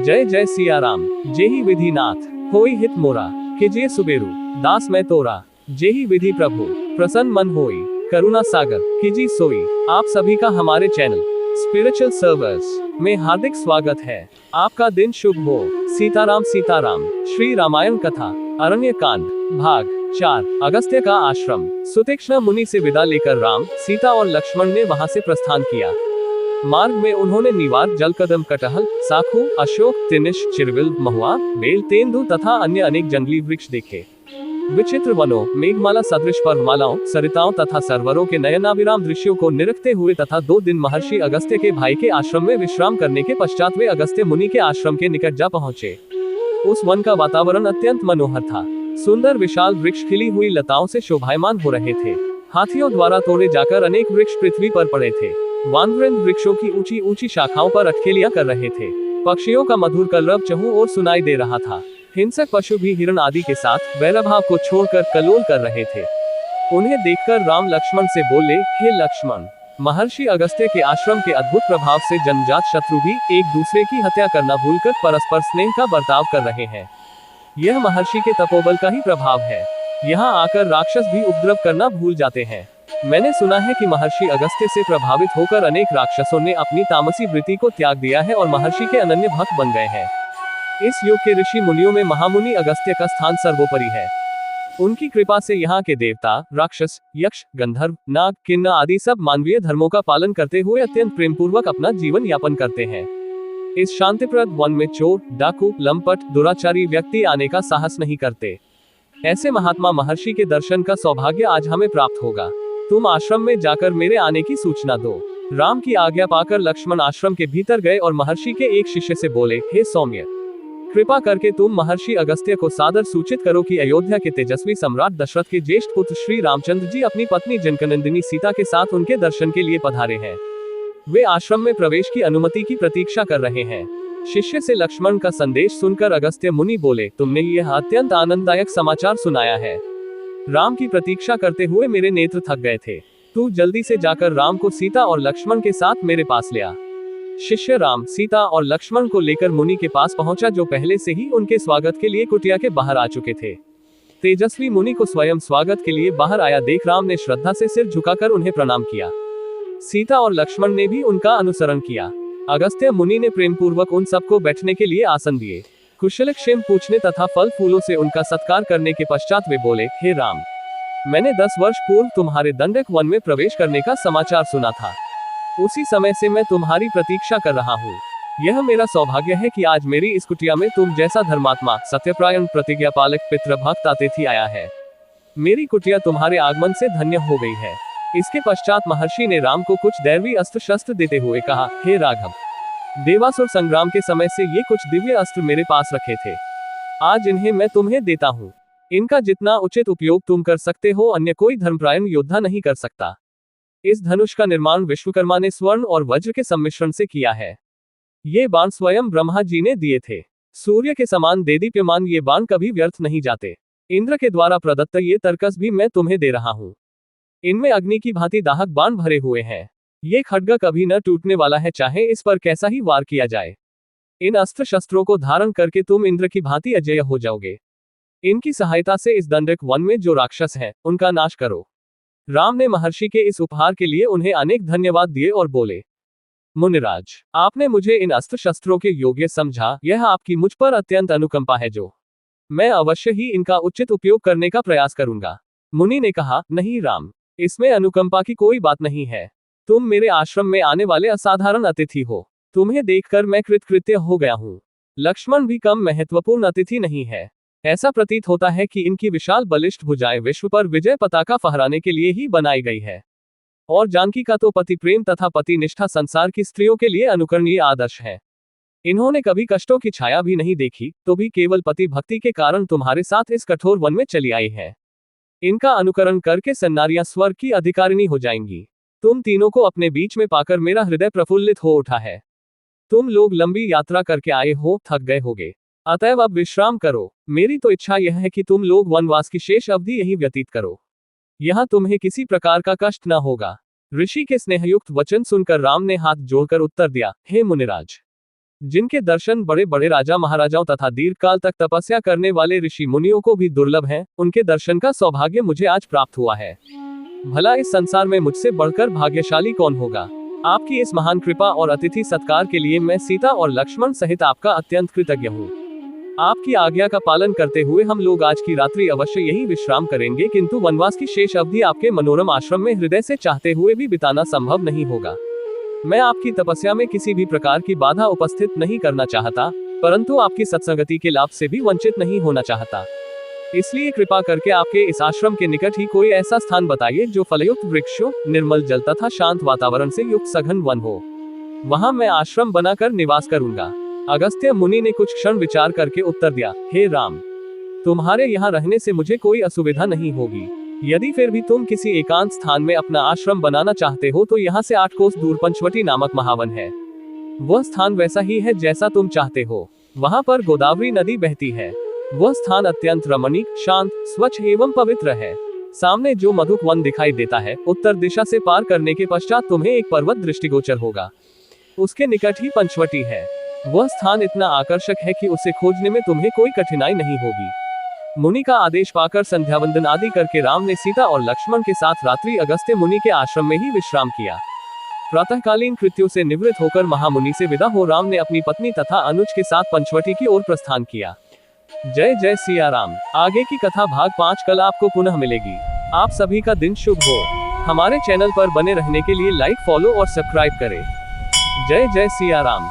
जय जय सिया राम, जेहि विधि नाथ, होई हित मोरा, कीजिए सुबेरु, दास मैं तोरा, जेहि विधि प्रभु, प्रसन्न मन होई, करुणा सागर, कीजिए सोई। आप सभी का हमारे चैनल स्पिरिचुअल सर्वर्स में हार्दिक स्वागत है। आपका दिन शुभ हो। सीताराम सीताराम। श्री रामायण कथा अरण्य कांड भाग 4। अगस्त्य का आश्रम। सुतीक्ष्ण मुनि से विदा लेकर राम, सीता और लक्ष्मण ने वहां से प्रस्थान किया। मार्ग में उन्होंने नीवार, जलकदम, कटहल, साखू, अशोक, तिनिश, चिरविल, महुआ, बेल, तेंदु तथा अन्य अनेक जंगली वृक्ष देखे। विचित्र वनों, मेघमाला सदृश पर्वमालाओं, सरिताओं तथा सरोवरों के नयनाभिराम दृश्यों को निरखते हुए तथा 2 दिन महर्षि अगस्त्य के भाई के आश्रम में विश्राम करने के पश्चात वे अगस्त्य मुनि के आश्रम के निकट जा पहुंचे। उस वन का वातावरण अत्यंत मनोहर था। सुंदर विशाल वृक्ष खिली हुई लताओं से शोभायमान हो रहे थे। हाथियों द्वारा तोड़े जाकर अनेक वृक्ष पृथ्वी पर पड़े थे। वानवृंद वृक्षों की ऊंची ऊंची शाखाओं पर अटखेलियां कर रहे थे। पक्षियों का मधुर कलरव चहुं ओर सुनाई दे रहा था। हिंसक पशु भी हिरण आदि के साथ वैरभाव को छोड़कर कलोल कर रहे थे। उन्हें देखकर राम लक्ष्मण से बोले, हे लक्ष्मण, महर्षि अगस्त्य के आश्रम के अद्भुत प्रभाव से जन्मजात शत्रु भी एक दूसरे की हत्या करना भूलकर परस्पर स्नेह का बर्ताव कर रहे हैं। यह महर्षि के तपोबल का ही प्रभाव है। यहाँ आकर राक्षस भी उपद्रव करना भूल जाते हैं। मैंने सुना है कि महर्षि अगस्त्य से प्रभावित होकर अनेक राक्षसों ने अपनी तामसी वृत्ति को त्याग दिया है और महर्षि के अनन्य भक्त बन गए हैं। इस युग के ऋषि मुनियों में महामुनि अगस्त्य का स्थान सर्वोपरि है। उनकी कृपा से यहाँ के देवता, राक्षस, यक्ष, गंधर्व, नाग, किन्नर आदि सब मानवीय धर्मों का पालन करते हुए अत्यंत प्रेम पूर्वक अपना जीवन यापन करते हैं। इस शांतिप्रद वन में चोर, डाकू, लंपट, दुराचारी व्यक्ति आने का साहस नहीं करते। ऐसे महात्मा महर्षि के दर्शन का सौभाग्य आज हमें प्राप्त होगा। तुम आश्रम में जाकर मेरे आने की सूचना दो। राम की आज्ञा पाकर लक्ष्मण आश्रम के भीतर गए और महर्षि के एक शिष्य से बोले, हे सौम्य, कृपा करके तुम महर्षि अगस्त्य को सादर सूचित करो कि अयोध्या के तेजस्वी सम्राट दशरथ के ज्येष्ठ पुत्र श्री रामचंद्र जी अपनी पत्नी जनकनंदिनी सीता के साथ उनके दर्शन के लिए पधारे हैं। वे आश्रम में प्रवेश की अनुमति की प्रतीक्षा कर रहे हैं। शिष्य से लक्ष्मण का संदेश सुनकर अगस्त्य मुनि बोले, तुमने यह अत्यंत आनंददायक समाचार सुनाया है। राम की प्रतीक्षा करते हुए मेरे नेत्र थक गए थे। तू जल्दी से जाकर राम को सीता और लक्ष्मण के साथ मेरे पास ले आ। शिष्य राम, सीता और लक्ष्मण को लेकर मुनि के पास पहुंचा, जो पहले से ही उनके स्वागत के लिए कुटिया के बाहर आ चुके थे। तेजस्वी मुनि को स्वयं स्वागत के लिए बाहर आया देख राम ने श्रद्धा से सिर झुकाकर उन्हें प्रणाम किया। सीता और लक्ष्मण ने भी उनका अनुसरण किया। अगस्त्य मुनि ने प्रेम पूर्वक उन सबको बैठने के लिए आसन दिए। कुशलक्षेम पूछने तथा फल फूलों से उनका सत्कार करने के पश्चात वे बोले, हे राम, मैंने 10 वर्ष पूर्व तुम्हारे दंडक वन में प्रवेश करने का समाचार सुना था। उसी समय से मैं तुम्हारी प्रतीक्षा कर रहा हूँ। यह मेरा सौभाग्य है कि आज मेरी इस कुटिया में तुम जैसा धर्मात्मा, सत्यप्रायण, प्रतिज्ञा पालक, पितृभक्त अतिथि आया है। मेरी कुटिया तुम्हारे आगमन से धन्य हो गई है। इसके पश्चात महर्षि ने राम को कुछ दैवी अस्त्र शस्त्र देते हुए कहा, हे राघव, देवासुर संग्राम के समय से ये कुछ दिव्य अस्त्र मेरे पास रखे थे। आज इन्हें मैं तुम्हें देता हूँ। इनका जितना उचित उपयोग तुम कर सकते हो, अन्य कोई धर्मप्रायण योद्धा नहीं कर सकता। इस धनुष का निर्माण विश्वकर्मा ने स्वर्ण और वज्र के सम्मिश्रण से किया है। ये बाण स्वयं ब्रह्मा जी ने दिए थे। सूर्य के समान देदीप्यमान ये बाण कभी व्यर्थ नहीं जाते। इंद्र के द्वारा प्रदत्त ये तरकस भी मैं तुम्हें दे रहा हूँ। इनमें अग्नि की भांति दाहक बाण भरे हुए हैं। ये खड्ग कभी न टूटने वाला है, चाहे इस पर कैसा ही वार किया जाए। इन अस्त्र शस्त्रों को धारण करके तुम इंद्र की भांति अजेय हो जाओगे। इनकी सहायता से इस दंडक वन में जो राक्षस हैं, उनका नाश करो। राम ने महर्षि के इस उपहार के लिए उन्हें अनेक धन्यवाद दिए और बोले, मुनिराज, आपने मुझे इन अस्त्र शस्त्रों के योग्य समझा। यह आपकी मुझ पर अत्यंत अनुकंपा है, जो मैं अवश्य ही इनका उचित उपयोग करने का प्रयास करूंगा। मुनि ने कहा, नहीं राम, इसमें अनुकंपा की कोई बात नहीं है। तुम मेरे आश्रम में आने वाले असाधारण अतिथि हो। तुम्हें देखकर मैं कृतकृत्य हो गया हूँ। लक्ष्मण भी कम महत्वपूर्ण अतिथि नहीं है। ऐसा प्रतीत होता है कि इनकी विशाल बलिष्ठ भुजाएं विश्व पर विजय पताका फहराने के लिए ही बनाई गई है। और जानकी का तो पति प्रेम तथा पति निष्ठा संसार की स्त्रियों के लिए अनुकरणीय आदर्श है। इन्होंने कभी कष्टों की छाया भी नहीं देखी, तो भी केवल पति भक्ति के कारण तुम्हारे साथ इस कठोर वन में चली आई है। इनका अनुकरण करके सन्नारियां स्वर्ग की अधिकारिणी हो जाएंगी। तुम तीनों को अपने बीच में पाकर मेरा हृदय प्रफुल्लित हो उठा है। तुम लोग लंबी यात्रा करके आए हो, थक गए होगे, अतएव अब विश्राम करो। मेरी तो इच्छा यह है कि तुम लोग वनवास की शेष अवधि यही व्यतीत करो। यहाँ तुम्हें किसी प्रकार का कष्ट न होगा। ऋषि के स्नेहयुक्त वचन सुनकर राम ने हाथ जोड़कर उत्तर दिया, हे मुनिराज, जिनके दर्शन बड़े बड़े राजा महाराजाओं तथा दीर्घकाल तक तपस्या करने वाले ऋषि मुनियों को भी दुर्लभ हैं, उनके दर्शन का सौभाग्य मुझे आज प्राप्त हुआ है। भला इस संसार में मुझसे बढ़कर भाग्यशाली कौन होगा। आपकी इस महान कृपा और अतिथि सत्कार के लिए मैं सीता और लक्ष्मण सहित आपका अत्यंत कृतज्ञ हूँ। आपकी आज्ञा का पालन करते हुए हम लोग आज की रात्रि अवश्य यही विश्राम करेंगे, किंतु वनवास की शेष अवधि आपके मनोरम आश्रम में हृदय से चाहते हुए भी बिताना संभव नहीं होगा। मैं आपकी तपस्या में किसी भी प्रकार की बाधा उपस्थित नहीं करना चाहता, परंतु आपकी सत्संगति के लाभ से भी वंचित नहीं होना चाहता। इसलिए कृपा करके आपके इस आश्रम के निकट ही कोई ऐसा स्थान बताइए जो फलयुक्त वृक्षों, निर्मल जल तथा शांत वातावरण से युक्त सघन वन हो। वहां मैं आश्रम बनाकर निवास करूंगा। अगस्त्य मुनि ने कुछ क्षण विचार करके उत्तर दिया, हे राम, तुम्हारे यहाँ रहने से मुझे कोई असुविधा नहीं होगी। यदि फिर भी तुम किसी एकांत स्थान में अपना आश्रम बनाना चाहते हो तो यहाँ से 8 कोस दूर पंचवटी नामक महावन है। वह स्थान वैसा ही है जैसा तुम चाहते हो। वहाँ पर गोदावरी नदी बहती है। वह स्थान अत्यंत रमणीक, शांत, स्वच्छ एवं पवित्र है। सामने जो मधुक वन दिखाई देता है, उत्तर दिशा से पार करने के पश्चात तुम्हें एक पर्वत दृष्टिगोचर होगा। उसके निकट ही पंचवटी है। वह स्थान इतना आकर्षक है कि उसे खोजने में तुम्हें कोई कठिनाई नहीं होगी। मुनि का आदेश पाकर संध्यावंदन आदि करके राम ने सीता और लक्ष्मण के साथ रात्रि अगस्त्य मुनि के आश्रम में ही विश्राम किया। प्रातःकालीन कृत्यों से निवृत्त होकर महामुनि से विदा हो राम ने अपनी पत्नी तथा अनुज के साथ पंचवटी की ओर प्रस्थान किया। जय जय सिया राम। आगे की कथा भाग 5 कल आपको पुनः मिलेगी। आप सभी का दिन शुभ हो। हमारे चैनल पर बने रहने के लिए लाइक, फॉलो और सब्सक्राइब करें। जय जय सिया राम।